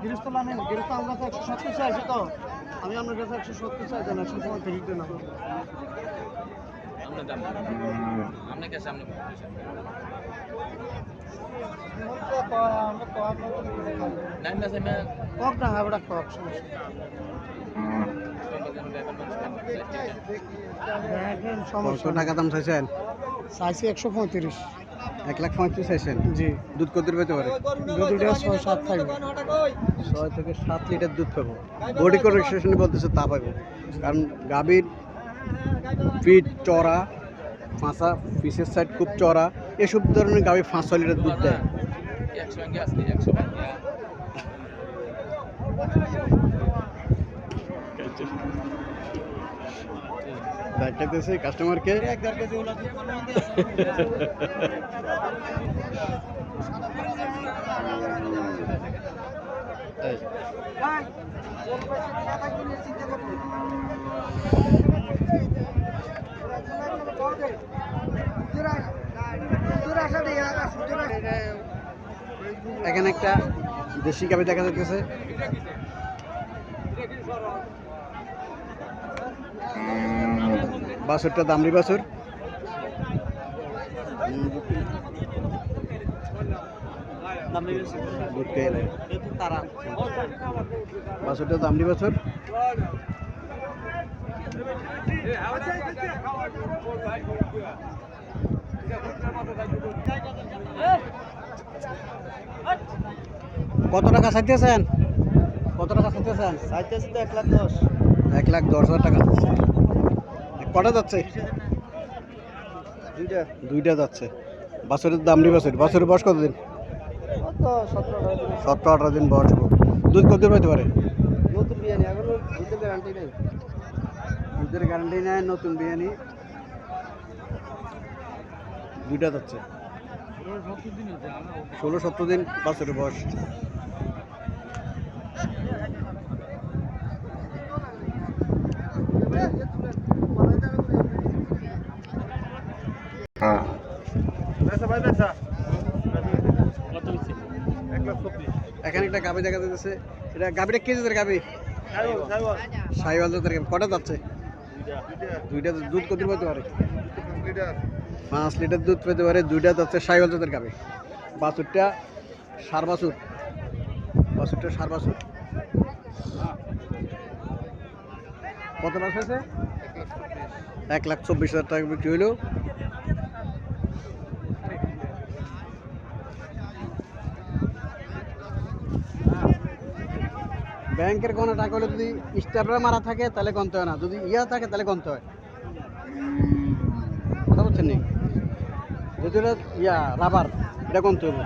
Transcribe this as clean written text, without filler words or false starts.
গৃহস্থলা নেই, গৃহস্থ আমরা তো 170 চাইছি তো, আমি আপনার কাছে 170 চাই, দেন 135 দেন। টাকা দাম চাইছেন? চাইছি 135। 1,35,000 চাইছেন? জি। দুধ কত পেতে পারে? দুধ 6-7 থাকবে। 6 থেকে 7 লিটার দুধ পাবো। বডি কন্ডিশন বলতেছে তা পাবো, কারণ গাভীর পিঠ চড়া, পাঁচা পিসের সাইড খুব চড়া, এসব ধরনের গাভী 5-6 লিটার দুধ দেয়। দেখাইতেছে কাস্টমারকে। এখানে একটা দেশি গাভী দেখা যাচ্ছে। বাছুরটা দামড়ি বাছুর, বাছুরটা দামড়ি বাছুর। কত টাকা চাইতেছেন? কত টাকা চাইতেছেন? চাইতেছি তো 1,10,000। 1,10,000 টাকা। কটা যাচ্ছে? দুইটা যাচ্ছে। বাছুরের দামড়ি বাছুর। বাছুরের বয়স কতদিন? 17-18 দিন বয়স। দুধ কত পাইতে পারে? নতুন বিয়ানি, এখনো দুধের গ্যারান্টি নেই। দুধের গ্যারান্টি নেয়, নতুন বিয়ানি। দুইটা যাচ্ছে। 16-17 দিন বাছুরের বয়স। এখানে একটা গাভী দেখা যাচ্ছে। এটা গাভীটা কে জাতের গাভী? শাহিওয়াল জাতের গাভী। কটা যাচ্ছে? দুইটা। দুধ কত পেতে পারে? 5 লিটার দুধ পেতে পারে। দুইটা যাচ্ছে। শাহিওয়াল জাতের গাভী। বাছুরটা ষাঁড় বাছুর। বাছুরটা ষাঁড় বাছুর। কত মাস হয়েছে? 1,24,000 টাকা বিক্রি হইল। ব্যাংকের কোনো টাকা হলে যদি স্টাফরা মারা থাকে তাহলে গণতে হয় না, যদি ইয়া থাকে তাহলে গণতে হয়। কথা বলছেন নি? যদি ইয়া রাবার, এটা গণতে হবে।